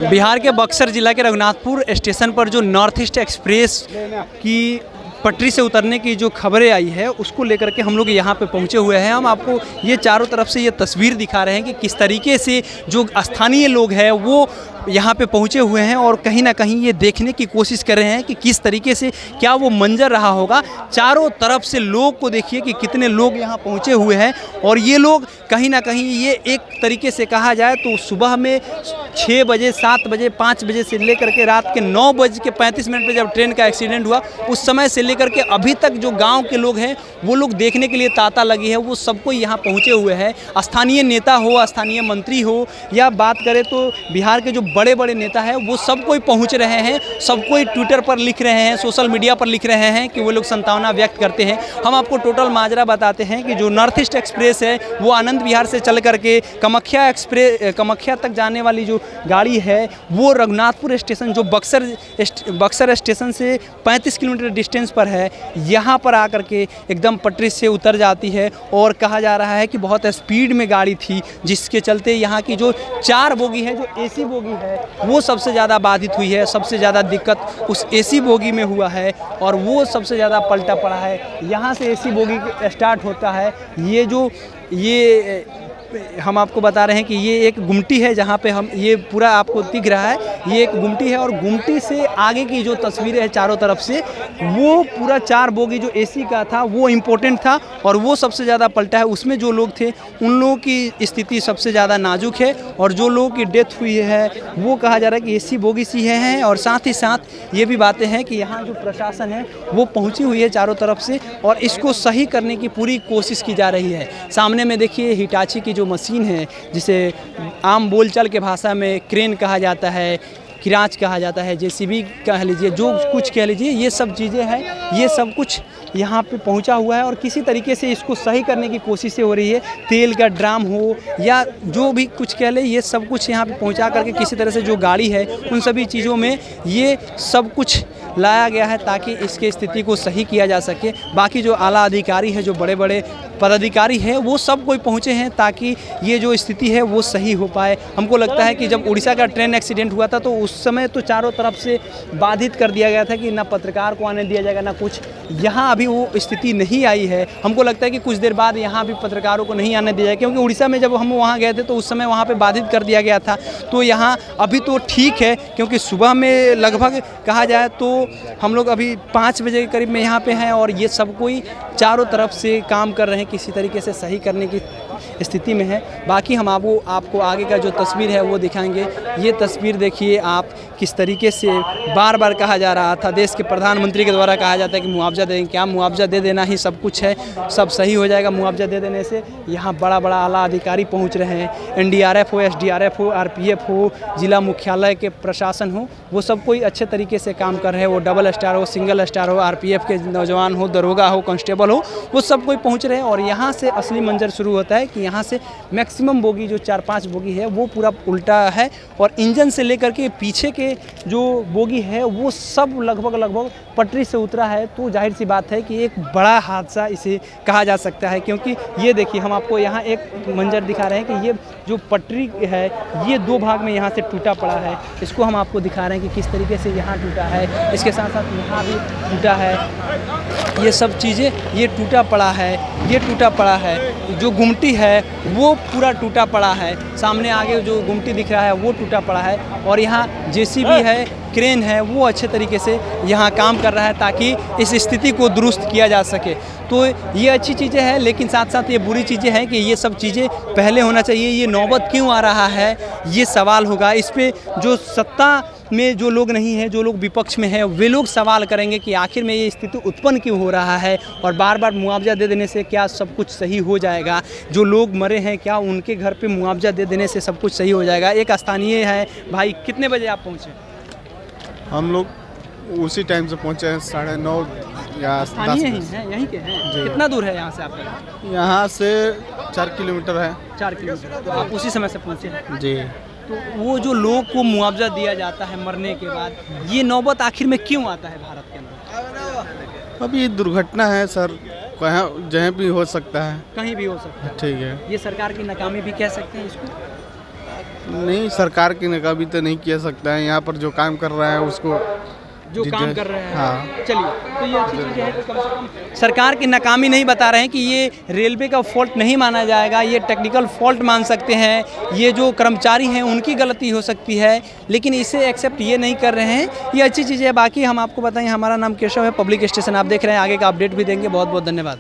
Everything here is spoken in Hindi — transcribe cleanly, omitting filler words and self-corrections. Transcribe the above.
बिहार के बक्सर जिला के रघुनाथपुर स्टेशन पर जो नॉर्थ ईस्ट एक्सप्रेस की पटरी से उतरने की जो खबरें आई है उसको लेकर के हम लोग यहाँ पे पहुँचे हुए हैं। हम आपको ये चारों तरफ से ये तस्वीर दिखा रहे हैं कि किस तरीके से जो स्थानीय लोग हैं वो यहाँ पे पहुँचे हुए हैं और कहीं ना कहीं ये देखने की कोशिश कर रहे हैं कि किस तरीके से क्या वो मंजर रहा होगा। चारों तरफ से लोग को देखिए कि कितने लोग यहाँ पहुँचे हुए हैं और ये लोग कहीं ना कहीं ये एक तरीके से कहा जाए तो सुबह में 6 बजे 7 बजे 5 बजे से लेकर के रात के 9:35 पर जब ट्रेन का एक्सीडेंट हुआ उस समय से लेकर के अभी तक जो गांव के लोग हैं वो लोग देखने के लिए तांता लगी है, वो सबको यहाँ पहुँचे हुए हैं। स्थानीय नेता हो, स्थानीय मंत्री हो या बात करें तो बिहार के जो बड़े बड़े नेता हैं वो सब कोई पहुँच रहे हैं, सब कोई ट्विटर पर लिख रहे हैं, सोशल मीडिया पर लिख रहे हैं कि वो लोग संतावना व्यक्त करते हैं। हम आपको टोटल माजरा बताते हैं कि जो नॉर्थ ईस्ट एक्सप्रेस है वो आनंद विहार से चल करके कामाख्या तक जाने वाली जो गाड़ी है वो रघुनाथपुर स्टेशन जो बक्सर स्टेशन से 35 किलोमीटर डिस्टेंस पर है, यहाँ पर आकर के एकदम पटरी से उतर जाती है। और कहा जा रहा है कि बहुत स्पीड में गाड़ी थी जिसके चलते यहाँ की जो 4 बोगी है, जो एसी बोगी है वो सबसे ज़्यादा बाधित हुई है। सबसे ज़्यादा दिक्कत उस एसी बोगी में हुआ है और वो सबसे ज़्यादा पलटा पड़ा है। यहाँ से एसी बोगी स्टार्ट होता है। ये हम आपको बता रहे हैं कि ये एक गुमटी है जहाँ पे हम ये पूरा आपको दिख रहा है, ये एक गुमटी है और गुमटी से आगे की जो तस्वीरें हैं चारों तरफ से वो पूरा 4 बोगी जो एसी का था वो इम्पोर्टेंट था और वो सबसे ज़्यादा पलटा है। उसमें जो लोग थे उन लोगों की स्थिति सबसे ज़्यादा नाजुक है और जो लोगों की डेथ हुई है वो कहा जा रहा है कि एसी बोगी सी हैं। और साथ ही साथ ये भी बातें हैं कि यहाँ जो प्रशासन है वो पहुँची हुई है चारों तरफ से और इसको सही करने की पूरी कोशिश की जा रही है। सामने में देखिए हिटाची की जो मशीन है जिसे आम बोलचाल के भाषा में क्रेन कहा जाता है, किराच कहा जाता है, जेसीबी कह लीजिए, जो कुछ कह लीजिए, ये सब चीज़ें हैं, ये सब कुछ यहाँ पे पहुँचा हुआ है और किसी तरीके से इसको सही करने की कोशिशें हो रही है। तेल का ड्राम हो या जो भी कुछ कह ले, ये सब कुछ यहाँ पे पहुँचा करके किसी तरह से जो गाड़ी है उन सभी चीज़ों में ये सब कुछ लाया गया है ताकि इसके स्थिति को सही किया जा सके। बाकी जो आला अधिकारी है, जो बड़े बड़े पदाधिकारी हैं वो सब कोई पहुँचे हैं ताकि ये जो स्थिति है वो सही हो पाए। हमको लगता है कि जब उड़ीसा का ट्रेन एक्सीडेंट हुआ था तो उस समय तो चारों तरफ से बाधित कर दिया गया था कि ना पत्रकार को आने दिया जाएगा ना कुछ। यहाँ अभी वो स्थिति नहीं आई है। हमको लगता है कि कुछ देर बाद यहाँ भी पत्रकारों को नहीं आने दिया जाएगा क्योंकि उड़ीसा में जब हम वहाँ गए थे तो उस समय वहाँ पर बाधित कर दिया गया था। तो यहाँ अभी तो ठीक है क्योंकि सुबह में लगभग कहा जाए तो हम लोग अभी 5 बजे के करीब में यहाँ पे हैं और ये सब कोई चारों तरफ से काम कर रहे हैं, किसी तरीके से सही करने की स्थिति में है। बाकी हम आपको आगे का जो तस्वीर है वो दिखाएंगे। ये तस्वीर देखिए आप, किस तरीके से बार बार कहा जा रहा था, देश के प्रधानमंत्री के द्वारा कहा जाता है कि मुआवजा दें, क्या मुआवजा दे देना ही सब कुछ है, सब सही हो जाएगा मुआवजा दे देने से। यहाँ बड़ा बड़ा आला अधिकारी पहुँच रहे हैं, एनडीआरएफ हो, एसडीआरएफ हो, आरपीएफ हो, जिला मुख्यालय के प्रशासन हो, वो सब कोई अच्छे तरीके से काम कर रहे हैं। वो डबल स्टार हो, सिंगल स्टार हो, आरपीएफ के नौजवान हो, दरोगा हो, कांस्टेबल हो, वो सब कोई पहुँच रहे हैं। और यहाँ से असली मंजर शुरू होता है कि यहाँ से मैक्सिमम बोगी जो 4-5 बोगी है वो पूरा उल्टा है और इंजन से लेकर के पीछे के जो बोगी है वो सब लगभग पटरी से उतरा है। तो जाहिर सी बात है कि एक बड़ा हादसा इसे कहा जा सकता है क्योंकि ये देखिए हम आपको यहाँ एक मंजर दिखा रहे हैं कि ये जो पटरी है ये 2 भाग में यहाँ से टूटा पड़ा है। इसको हम आपको दिखा रहे हैं कि किस तरीके से यहाँ टूटा है, इसके साथ साथ यहाँ भी टूटा है। ये सब चीज़ें ये टूटा पड़ा है, ये टूटा पड़ा है। जो गुमटी है वो पूरा टूटा पड़ा है, सामने आगे जो गुमटी दिख रहा है वो टूटा पड़ा है और यहाँ जेसीबी है, क्रेन है, वो अच्छे तरीके से यहाँ काम कर रहा है ताकि इस स्थिति को दुरुस्त किया जा सके। तो ये अच्छी चीज़ें हैं लेकिन साथ साथ ये बुरी चीज़ें हैं कि ये सब चीज़ें पहले होना चाहिए। ये नौबत क्यों आ रहा है ये सवाल होगा। इस पे जो सत्ता में जो लोग नहीं हैं, जो लोग विपक्ष में हैं, वे लोग सवाल करेंगे कि आखिर में ये स्थिति उत्पन्न क्यों हो रहा है और बार बार मुआवजा दे देने से क्या सब कुछ सही हो जाएगा। जो लोग मरे हैं क्या उनके घर पे मुआवजा दे देने से सब कुछ सही हो जाएगा। एक स्थानीय है भाई, कितने बजे आप पहुँचे? हम लोग उसी टाइम से पहुँचे हैं, 9:30 या 10 स्थानीय ही हैं, यहीं के हैं। कितना दूर है यहाँ से आपका? यहाँ से 4 किलोमीटर है। 4 किलोमीटर। तो आप उसी समय से पहुँचे हैं? जी। तो वो जो लोग को मुआवजा दिया जाता है मरने के बाद, ये नौबत आखिर में क्यों आता है भारत के अंदर? अभी दुर्घटना है सर, कहाँ जहाँ भी हो सकता है, कहीं भी हो सकता है। ठीक है। ये सरकार की नाकामी भी कह सकते हैं इसको। नहीं, सरकार की नाकामी तो नहीं किया सकता है, यहाँ पर जो काम कर रहा है उसको जो काम कर रहे हैं। हाँ। चलिए, तो ये अच्छी चीज़ें हैं कि कम से कम सरकार की नाकामी नहीं बता रहे हैं कि ये रेलवे का फॉल्ट नहीं माना जाएगा, ये टेक्निकल फॉल्ट मान सकते हैं, ये जो कर्मचारी हैं उनकी गलती हो सकती है, लेकिन इसे एक्सेप्ट ये नहीं कर रहे हैं। ये अच्छी चीज़ है। बाकी हम आपको बताएं, हमारा नाम केशव है, पब्लिक स्टेशन आप देख रहे हैं, आगे का अपडेट भी देंगे। बहुत बहुत धन्यवाद।